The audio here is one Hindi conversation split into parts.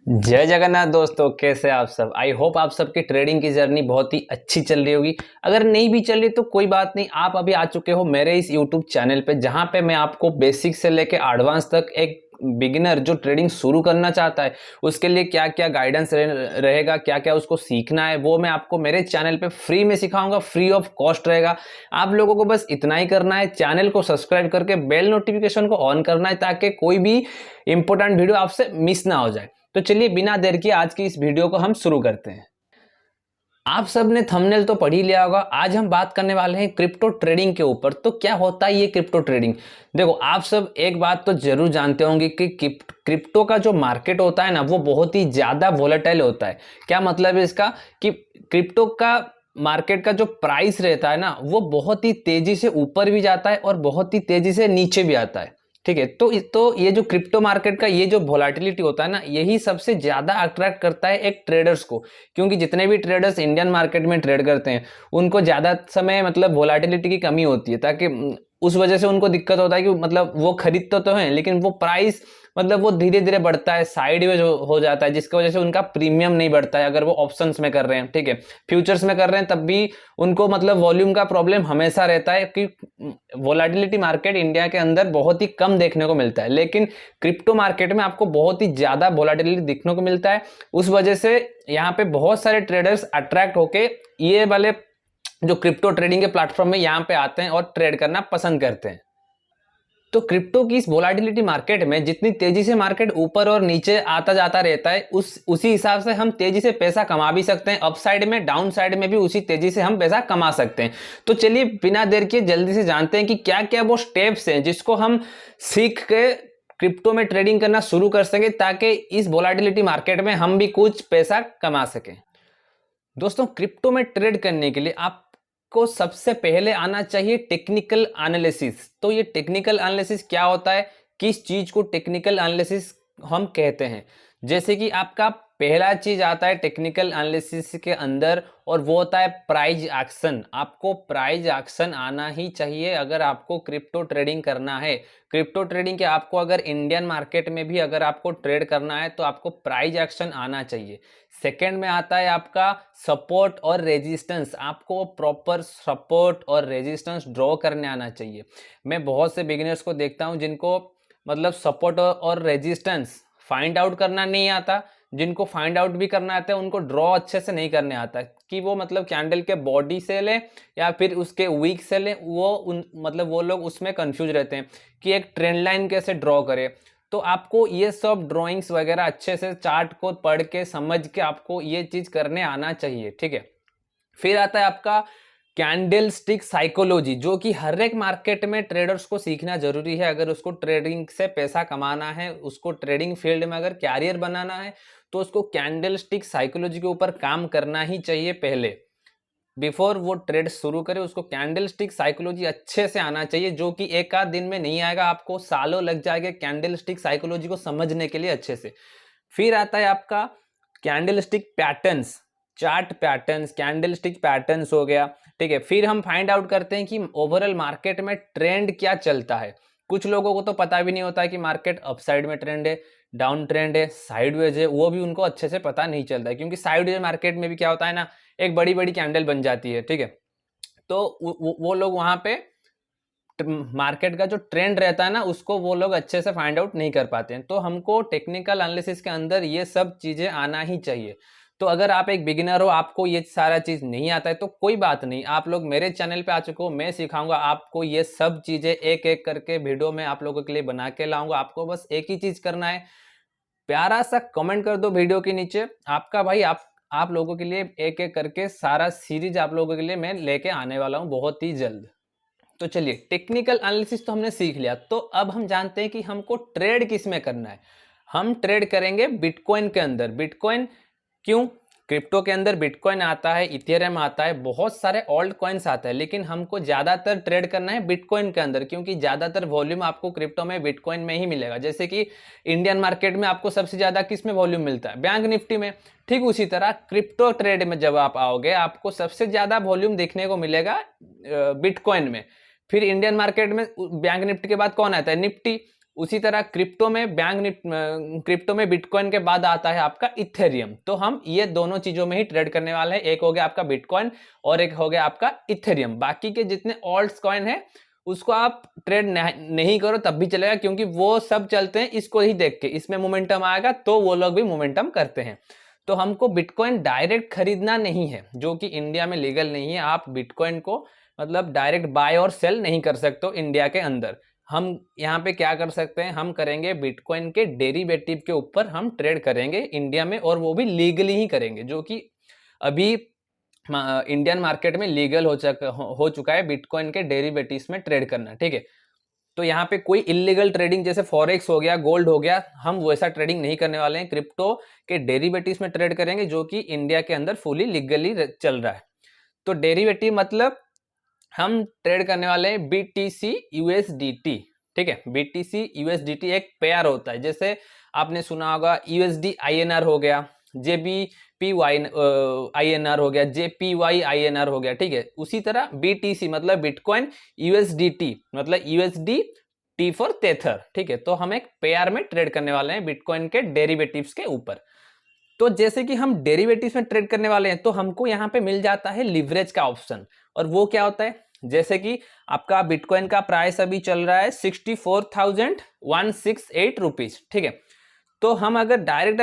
जय जगन्नाथ दोस्तों, कैसे आप सब। आई होप आप सबकी ट्रेडिंग की जर्नी बहुत ही अच्छी चल रही होगी। अगर नहीं भी चल रही तो कोई बात नहीं, आप अभी आ चुके हो मेरे इस यूट्यूब चैनल पे, जहां पे मैं आपको बेसिक से लेके एडवांस तक एक बिगिनर जो ट्रेडिंग शुरू करना चाहता है उसके लिए क्या क्या गाइडेंस रहेगा, क्या क्या उसको सीखना है, वो मैं आपको मेरे चैनल पे फ्री में सिखाऊंगा। फ्री ऑफ कॉस्ट रहेगा। आप लोगों को बस इतना ही करना है, चैनल को सब्सक्राइब करके बेल नोटिफिकेशन को ऑन करना है ताकि कोई भी इंपॉर्टेंट वीडियो आपसे मिस ना हो जाए। तो चलिए बिना देर किए आज की इस वीडियो को हम शुरू करते हैं। आप सब ने थंबनेल तो पढ़ ही लिया होगा। आज हम बात करने वाले हैं क्रिप्टो ट्रेडिंग के ऊपर। तो क्या होता है ये क्रिप्टो ट्रेडिंग? देखो, आप सब एक बात तो जरूर जानते होंगे कि क्रिप्टो का जो मार्केट होता है ना, वो बहुत ही ज्यादा वोलेटाइल होता है। क्या मतलब है इसका? कि क्रिप्टो का मार्केट का जो प्राइस रहता है ना, वो बहुत ही तेजी से ऊपर भी जाता है और बहुत ही तेजी से नीचे भी आता है। ठीक है, तो ये जो क्रिप्टो मार्केट का ये जो वोलेटिलिटी होता है ना, यही सबसे ज्यादा अट्रैक्ट करता है एक ट्रेडर्स को। क्योंकि जितने भी ट्रेडर्स इंडियन मार्केट में ट्रेड करते हैं उनको ज्यादा समय मतलब वोलेटिलिटी की कमी होती है, ताकि उस वजह से उनको दिक्कत होता है कि मतलब वो खरीदते तो हैं लेकिन वो प्राइस मतलब वो धीरे धीरे बढ़ता है, साइडवेज हो जाता है, जिसकी वजह से उनका प्रीमियम नहीं बढ़ता है। अगर वो ऑप्शंस में कर रहे हैं, ठीक है, फ्यूचर्स में कर रहे हैं, तब भी उनको मतलब वॉल्यूम का प्रॉब्लम हमेशा रहता है कि वोलेटिलिटी मार्केट इंडिया के अंदर बहुत ही कम देखने को मिलता है। लेकिन क्रिप्टो मार्केट में आपको बहुत ही ज्यादा वोलेटिलिटी देखने को मिलता है। उस वजह से यहाँ पे बहुत सारे ट्रेडर्स अट्रैक्ट होके ये वाले जो क्रिप्टो ट्रेडिंग के प्लेटफॉर्म में यहाँ पे आते हैं और ट्रेड करना पसंद करते हैं। तो क्रिप्टो की इस वोलेटिलिटी मार्केट में जितनी तेजी से मार्केट ऊपर और नीचे आता जाता रहता है, उसी हिसाब से हम तेजी से पैसा कमा भी सकते हैं। अप साइड में, डाउन साइड में भी उसी तेजी से हम पैसा कमा सकते हैं। तो चलिए बिना देर किए जल्दी से जानते हैं कि क्या क्या वो स्टेप्स हैं जिसको हम सीख के क्रिप्टो में ट्रेडिंग करना शुरू कर सके, ताकि इस वोलेटिलिटी मार्केट में हम भी कुछ पैसा कमा सकें। दोस्तों, क्रिप्टो में ट्रेड करने के लिए आपको सबसे पहले आना चाहिए टेक्निकल एनालिसिस। तो ये टेक्निकल एनालिसिस क्या होता है, किस चीज को टेक्निकल एनालिसिस हम कहते हैं? जैसे कि आपका पहला चीज आता है टेक्निकल एनालिसिस के अंदर, और वो होता है प्राइस एक्शन। आपको प्राइस एक्शन आना ही चाहिए अगर आपको क्रिप्टो ट्रेडिंग करना है। क्रिप्टो ट्रेडिंग के आपको अगर इंडियन मार्केट में भी अगर आपको ट्रेड करना है तो आपको प्राइस एक्शन आना चाहिए। सेकंड में आता है आपका सपोर्ट और रेजिस्टेंस। आपको प्रॉपर सपोर्ट और रेजिस्टेंस ड्रॉ करने आना चाहिए। मैं बहुत से बिगिनर्स को देखता हूं जिनको मतलब सपोर्ट और रेजिस्टेंस फाइंड आउट करना नहीं आता। जिनको फाइंड आउट भी करना आता है उनको ड्रॉ अच्छे से नहीं करने आता है कि वो मतलब कैंडल के बॉडी से ले या फिर उसके वीक से ले। मतलब वो लोग उसमें कंफ्यूज रहते हैं कि एक ट्रेंड लाइन कैसे ड्रॉ करे। तो आपको ये सब ड्राइंग्स वगैरह अच्छे से चार्ट को पढ़ के समझ के आपको ये चीज करने आना चाहिए, ठीक है। फिर आता है आपका कैंडल स्टिक साइकोलॉजी, जो कि हर एक मार्केट में ट्रेडर्स को सीखना जरूरी है। अगर उसको ट्रेडिंग से पैसा कमाना है, उसको ट्रेडिंग फील्ड में अगर कैरियर बनाना है, तो उसको कैंडल स्टिक साइकोलॉजी के ऊपर काम करना ही चाहिए पहले। बिफोर वो ट्रेड शुरू करे उसको कैंडल स्टिक साइकोलॉजी अच्छे से आना चाहिए, जो कि एक आध दिन में नहीं आएगा, आपको सालों लग जाएगा कैंडल स्टिक साइकोलॉजी को समझने के लिए अच्छे से। फिर आता है आपका candle stick patterns, chart patterns, candle stick patterns हो गया, ठीक है। फिर हम फाइंड आउट करते हैं कि ओवरऑल मार्केट में ट्रेंड क्या चलता है। कुछ लोगों को तो पता भी नहीं होता है कि मार्केट अपसाइड में ट्रेंड है, डाउन ट्रेंड है, साइडवेज है, वो भी उनको अच्छे से पता नहीं चलता है। क्योंकि साइडवेज मार्केट में भी क्या होता है ना, एक बड़ी बड़ी कैंडल बन जाती है, ठीक है। तो वो लोग वहां पे मार्केट का जो ट्रेंड रहता है ना, उसको वो लोग अच्छे से फाइंड आउट नहीं कर पाते हैं। तो हमको टेक्निकल एनालिसिस के अंदर ये सब चीजें आना ही चाहिए। तो अगर आप एक बिगिनर हो, आपको ये सारा चीज नहीं आता है, तो कोई बात नहीं, आप लोग मेरे चैनल पे आ चुके हो, मैं सिखाऊंगा आपको ये सब चीजें एक एक करके वीडियो में आप लोगों के लिए बना के लाऊंगा। आपको बस एक ही चीज करना है, प्यारा सा कमेंट कर दो वीडियो के नीचे। आपका भाई आप लोगों के लिए एक एक करके सारा सीरीज आप लोगों के लिए मैं लेके आने वाला हूं बहुत ही जल्द। तो चलिए, टेक्निकल एनालिसिस तो हमने सीख लिया, तो अब हम जानते हैं कि हमको ट्रेड किस में करना है। हम ट्रेड करेंगे बिटकॉइन के अंदर। बिटकॉइन क्यों? क्रिप्टो के अंदर बिटकॉइन आता है, इथेरियम आता है, बहुत सारे ऑल्ट कॉइन्स आते हैं, लेकिन हमको ज्यादातर ट्रेड करना है बिटकॉइन के अंदर, क्योंकि ज्यादातर वॉल्यूम आपको क्रिप्टो में बिटकॉइन में ही मिलेगा। जैसे कि इंडियन मार्केट में आपको सबसे ज्यादा किस में वॉल्यूम मिलता है? बैंक निफ्टी में। ठीक उसी तरह क्रिप्टो ट्रेड में जब आप आओगे, आपको सबसे ज्यादा वॉल्यूम देखने को मिलेगा बिटकॉइन में। फिर इंडियन मार्केट में बैंक निफ्टी के बाद कौन आता है? निफ्टी। उसी तरह क्रिप्टो में बिटकॉइन के बाद आता है आपका इथेरियम। तो हम ये दोनों चीजों में ही ट्रेड करने वाले हैं, एक हो गया आपका बिटकॉइन और एक हो गया आपका इथेरियम। बाकी के जितने ऑल्ट्स कॉइन है उसको आप ट्रेड नहीं करो तब भी चलेगा, क्योंकि वो सब चलते हैं इसको ही देख के, इसमें मोमेंटम आएगा तो वो लोग भी मोमेंटम करते हैं। तो हमको बिटकॉइन डायरेक्ट खरीदना नहीं है, जो कि इंडिया में लीगल नहीं है। आप बिटकॉइन को मतलब डायरेक्ट बाय और सेल नहीं कर सकते हो इंडिया के अंदर। हम यहाँ पे क्या कर सकते हैं, हम करेंगे बिटकॉइन के डेरिवेटिव के ऊपर हम ट्रेड करेंगे इंडिया में, और वो भी लीगली ही करेंगे, जो कि अभी इंडियन मार्केट में लीगल हो चुका है बिटकॉइन के डेरिवेटिव्स में ट्रेड करना, ठीक है। तो यहाँ पे कोई इलीगल ट्रेडिंग जैसे फॉरेक्स हो गया, गोल्ड हो गया, हम वैसा ट्रेडिंग नहीं करने वाले हैं। क्रिप्टो के डेरिवेटिव्स में ट्रेड करेंगे, जो कि इंडिया के अंदर फुली लीगली चल रहा है। तो डेरिवेटिव मतलब हम ट्रेड करने वाले हैं BTC USDT, ठीक है। BTC USDT एक पेयर होता है, जैसे आपने सुना होगा USD INR हो गया, JBPY INR हो गया, JPY INR हो गया, ठीक है। उसी तरह BTC मतलब बिटकॉइन, USDT मतलब USD फॉर टेथर, ठीक है। तो हम एक पेयर में ट्रेड करने वाले हैं बिटकॉइन के डेरिवेटिव्स के ऊपर। तो जैसे कि हम डेरिवेटिव्स में ट्रेड करने वाले हैं, तो हमको यहाँ पे मिल जाता है लिवरेज का ऑप्शन। और वो क्या होता है, जैसे कि आपका बिटकॉइन का प्राइस अभी चल रहा है 64,168 रुपीज, ठीक है। तो हम अगर डायरेक्ट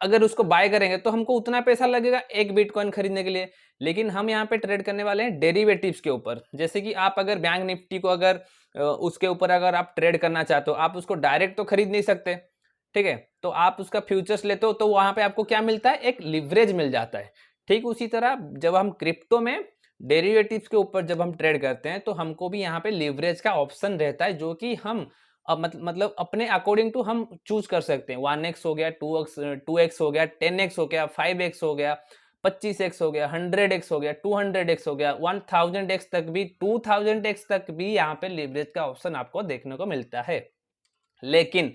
अगर उसको बाय करेंगे तो हमको उतना पैसा लगेगा एक बिटकॉइन खरीदने के लिए, लेकिन हम यहाँ पे ट्रेड करने वाले हैं डेरिवेटिव्स के ऊपर। जैसे कि आप अगर बैंक निफ्टी को अगर उसके ऊपर अगर आप ट्रेड करना चाहते हो, आप उसको डायरेक्ट तो खरीद नहीं सकते, ठीक है। तो आप उसका फ्यूचर्स लेते हो, तो वहां पे आपको क्या मिलता है, एक लिवरेज मिल जाता है। ठीक उसी तरह जब हम क्रिप्टो में डेरिवेटिव्स के ऊपर जब हम ट्रेड करते हैं, तो हमको भी यहाँ पे लिवरेज का ऑप्शन रहता है, जो कि हम मतलब अपने अकॉर्डिंग टू हम चूज कर सकते हैं। 1x हो गया, 2x हो गया, 10x हो गया, 5x हो गया, 25x हो गया, 100x हो गया, 200x हो गया, 1000x तक भी, 2000x तक भी यहाँ पे लिवरेज का ऑप्शन आपको देखने को मिलता है। लेकिन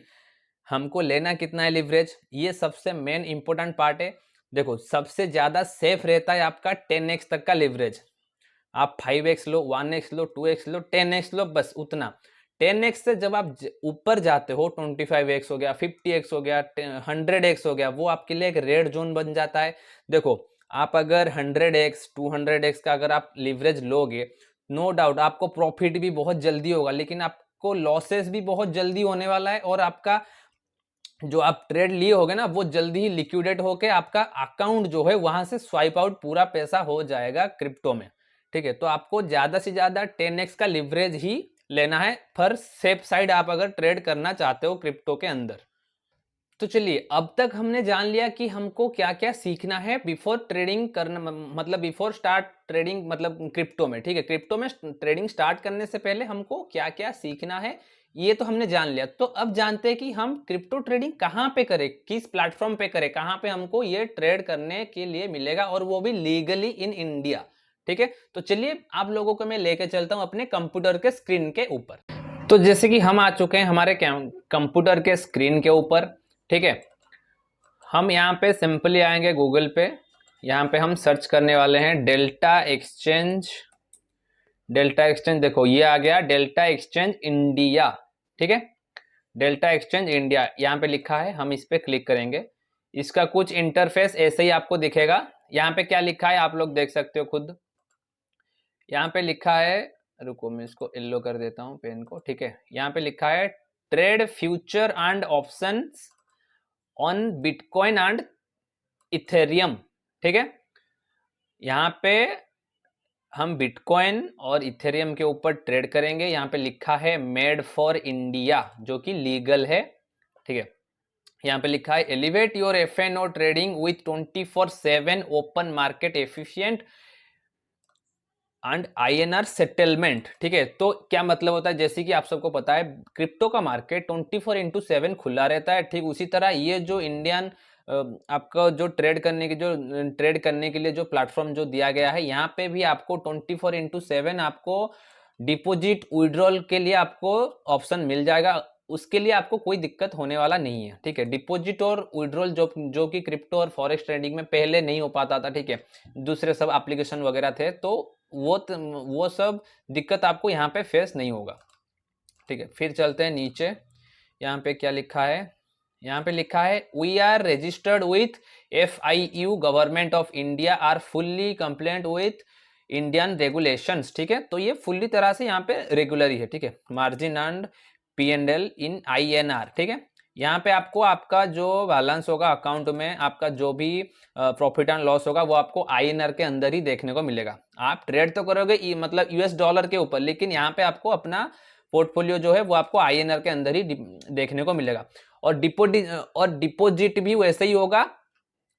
हमको लेना कितना है लिवरेज, ये सबसे मेन इंपॉर्टेंट पार्ट है। देखो सबसे ज्यादा सेफ रहता है आपका 10x तक का लिवरेज। आप 5x लो, 1x लो, 2x लो, 10x लो, बस उतना। 10x से जब आप ऊपर जाते हो, 25x हो गया, 50x हो गया, 100x हो गया, वो आपके लिए एक रेड जोन बन जाता है। देखो आप अगर 100x 200x का अगर आप लिवरेज लोगे, नो डाउट आपको प्रॉफिट भी बहुत जल्दी होगा, लेकिन आपको लॉसेस भी बहुत जल्दी होने वाला है, और आपका जो आप ट्रेड लिए होगे ना, वो जल्दी ही लिक्विडेट होके आपका अकाउंट जो है वहां से स्वाइप आउट पूरा पैसा हो जाएगा क्रिप्टो में, ठीक है। तो आपको ज्यादा से ज्यादा 10x का लिवरेज ही लेना है, फॉर सेफ साइड आप अगर ट्रेड करना चाहते हो क्रिप्टो के अंदर। तो चलिए अब तक हमने जान लिया कि हमको क्या क्या सीखना है बिफोर ट्रेडिंग करना, मतलब बिफोर स्टार्ट ट्रेडिंग मतलब क्रिप्टो में, ठीक है। क्रिप्टो में ट्रेडिंग स्टार्ट करने से पहले हमको क्या क्या सीखना है ये तो हमने जान लिया। तो अब जानते हैं कि हम क्रिप्टो ट्रेडिंग कहाँ पे करें, किस प्लेटफॉर्म पे करें, कहाँ पे हमको ये ट्रेड करने के लिए मिलेगा, और वो भी लीगली इन इंडिया, ठीक है। तो चलिए आप लोगों को मैं लेके चलता हूँ अपने कंप्यूटर के स्क्रीन के ऊपर। तो जैसे कि हम आ चुके हैं हमारे कंप्यूटर के स्क्रीन के ऊपर, ठीक है। हम यहाँ पे सिंपली आएंगे गूगल पे, यहाँ पे हम सर्च करने वाले हैं डेल्टा एक्सचेंज। डेल्टा एक्सचेंज देखो ये आ गया, डेल्टा एक्सचेंज इंडिया, ठीक है। डेल्टा एक्सचेंज इंडिया यहाँ पे लिखा है, हम इस पे क्लिक करेंगे। इसका कुछ इंटरफेस ऐसे ही आपको दिखेगा। यहाँ पे क्या लिखा है आप लोग देख सकते हो खुद। यहाँ पे लिखा है, रुको मैं इसको येलो कर देता हूँ पेन को, ठीक है। यहाँ पे लिखा है trade future and options on bitcoin and Ethereum, ठीक है। यहाँ पे हम बिटकॉइन और इथेरियम के ऊपर ट्रेड करेंगे। यहाँ पे लिखा है मेड फॉर इंडिया, जो कि लीगल है, ठीक है। यहाँ पे लिखा है elevate your FNO trading with 24/7 open market efficient and INR settlement, ठीक है। तो क्या मतलब होता है, जैसे कि आप सबको पता है क्रिप्टो का मार्केट 24/7 खुला रहता है, ठीक उसी तरह ये जो इंडियन आपका जो ट्रेड करने के लिए जो प्लेटफॉर्म जो दिया गया है, यहाँ पे भी आपको 24/7 आपको डिपॉजिट विड्रॉल के लिए आपको ऑप्शन मिल जाएगा। उसके लिए आपको कोई दिक्कत होने वाला नहीं है, ठीक है। डिपॉजिट और विड्रॉल जो कि क्रिप्टो और फॉरेक्स ट्रेडिंग में पहले नहीं हो पाता था, ठीक है। दूसरे सब एप्लीकेशन वगैरह थे, तो वो सब दिक्कत आपको यहाँ पे फेस नहीं होगा, ठीक है। फिर चलते हैं नीचे। यहाँ पे क्या लिखा है, यहाँ पे लिखा है we are registered with FIU government of India are fully compliant with Indian regulations. ठीक है, तो ये फुल्ली तरह से यहाँ पे रेगुलर ही है। ठीक है, margin and P&L in INR। ठीक है, यहाँ पे आपको आपका जो बैलेंस होगा अकाउंट में, आपका जो भी प्रॉफिट एंड लॉस होगा वो आपको INR के अंदर ही देखने को मिलेगा। आप ट्रेड तो करोगे मतलब US डॉलर के ऊपर, लेकिन यहाँ पे आपको अपना पोर्टफोलियो जो है वो आपको INR के अंदर ही देखने को मिलेगा। और डिपोजिट भी वैसे ही होगा,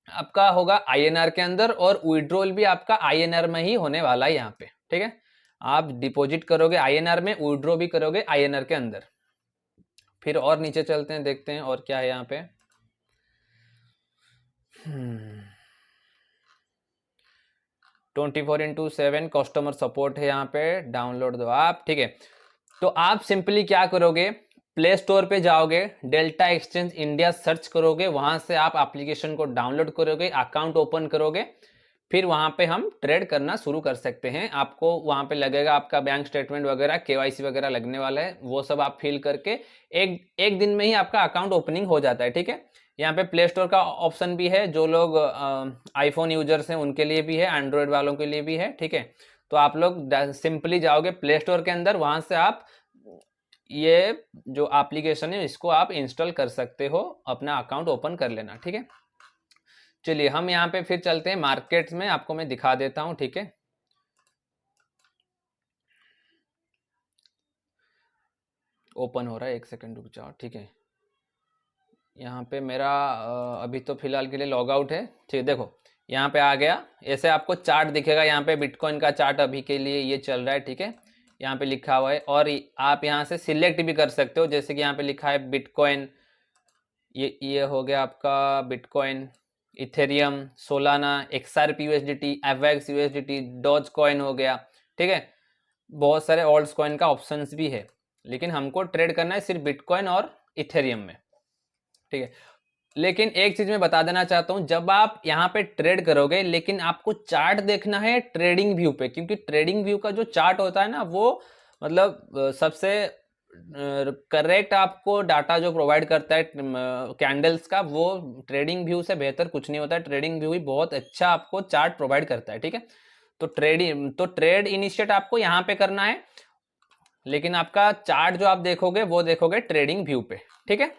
आपका होगा INR के अंदर, और विड्रॉल भी आपका INR में ही होने वाला है यहाँ पे। ठीक है, आप डिपॉजिट करोगे INR में, विड्रॉ भी करोगे INR के अंदर। फिर और नीचे चलते हैं, देखते हैं और क्या है यहाँ पे। 24/7 कस्टमर सपोर्ट है यहाँ पे, डाउनलोड दो आप। ठीक है, तो आप सिंपली क्या करोगे, प्ले स्टोर पे जाओगे, डेल्टा एक्सचेंज इंडिया सर्च करोगे, वहां से आप एप्लीकेशन को डाउनलोड करोगे, अकाउंट ओपन करोगे, फिर वहां पे हम ट्रेड करना शुरू कर सकते हैं। आपको वहां पे लगेगा आपका बैंक स्टेटमेंट वगैरह, KYC वगैरह लगने वाला है, वो सब आप फिल करके एक दिन में ही आपका अकाउंट ओपनिंग हो जाता है। ठीक है, यहाँ पे प्ले स्टोर का ऑप्शन भी है, जो लोग आईफोन यूजर्स हैं उनके लिए भी है, एंड्रॉयड वालों के लिए भी है। ठीक है, तो आप लोग सिंपली जाओगे प्ले स्टोर के अंदर, वहां से आप ये जो एप्लीकेशन है इसको आप इंस्टॉल कर सकते हो, अपना अकाउंट ओपन कर लेना। ठीक है, चलिए हम यहाँ पे फिर चलते हैं मार्केट्स में, आपको मैं दिखा देता हूँ। ठीक है, ओपन हो रहा है, एक सेकंड रुक जाओ। ठीक है, यहाँ पे मेरा अभी तो फिलहाल के लिए लॉग आउट है। ठीक है, देखो यहाँ पे आ गया, ऐसे आपको चार्ट दिखेगा, यहाँ पे बिटकॉइन का चार्ट अभी के लिए ये चल रहा है। ठीक है, यहाँ पे लिखा हुआ है, और आप यहाँ से सिलेक्ट भी कर सकते हो, जैसे कि यहाँ पे लिखा है बिटकॉइन, ये हो गया आपका bitcoin, ethereum, solana, XRP USDT, FX USDT, doge coin हो गया। ठीक है, बहुत सारे ऑल्ट कॉइन का ऑप्शंस भी है, लेकिन हमको ट्रेड करना है सिर्फ बिटकॉइन और इथेरियम में। ठीक है, लेकिन एक चीज मैं बता देना चाहता हूं, जब आप यहाँ पे ट्रेड करोगे, लेकिन आपको चार्ट देखना है ट्रेडिंग व्यू पे, क्योंकि ट्रेडिंग व्यू का जो चार्ट होता है ना, वो मतलब सबसे करेक्ट आपको डाटा जो प्रोवाइड करता है कैंडल्स का, वो ट्रेडिंग व्यू से बेहतर कुछ नहीं होता है। ट्रेडिंग व्यू ही बहुत अच्छा आपको चार्ट प्रोवाइड करता है। ठीक है, तो ट्रेड इनिशिएट आपको यहाँ पे करना है, लेकिन आपका चार्ट जो आप देखोगे वो देखोगे ट्रेडिंग व्यू पे। ठीक है,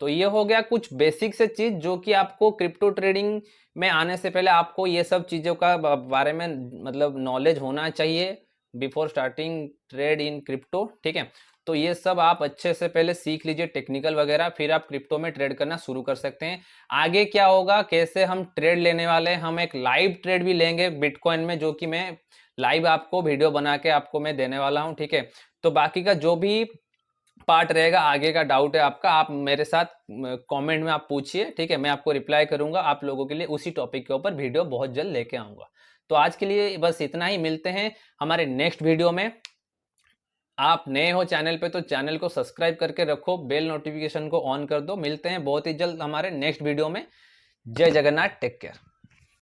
तो ये हो गया कुछ बेसिक से चीज जो कि आपको क्रिप्टो ट्रेडिंग में आने से पहले आपको ये सब चीजों का बारे में मतलब नॉलेज होना चाहिए before starting trade in crypto. ठीक है, तो ये सब आप अच्छे से पहले सीख लीजिए टेक्निकल वगैरह, फिर आप क्रिप्टो में ट्रेड करना शुरू कर सकते हैं। आगे क्या होगा, कैसे हम ट्रेड लेने वाले हैं, हम एक लाइव ट्रेड भी लेंगे बिटकॉइन में, जो कि मैं लाइव आपको वीडियो बना के आपको मैं देने वाला हूं। ठीक है, तो बाकी का जो भी पार्ट रहेगा, आगे का डाउट है आपका, आप मेरे साथ कमेंट में आप पूछिए। ठीक है, मैं आपको रिप्लाई करूंगा, आप लोगों के लिए उसी टॉपिक के ऊपर वीडियो बहुत जल्द लेके आऊंगा। तो आज के लिए बस इतना ही, मिलते हैं हमारे नेक्स्ट वीडियो में। आप नए हो चैनल पे तो चैनल को सब्सक्राइब करके रखो, बेल नोटिफिकेशन को ऑन कर दो। मिलते हैं बहुत ही जल्द हमारे नेक्स्ट वीडियो में। जय जगन्नाथ, टेक केयर।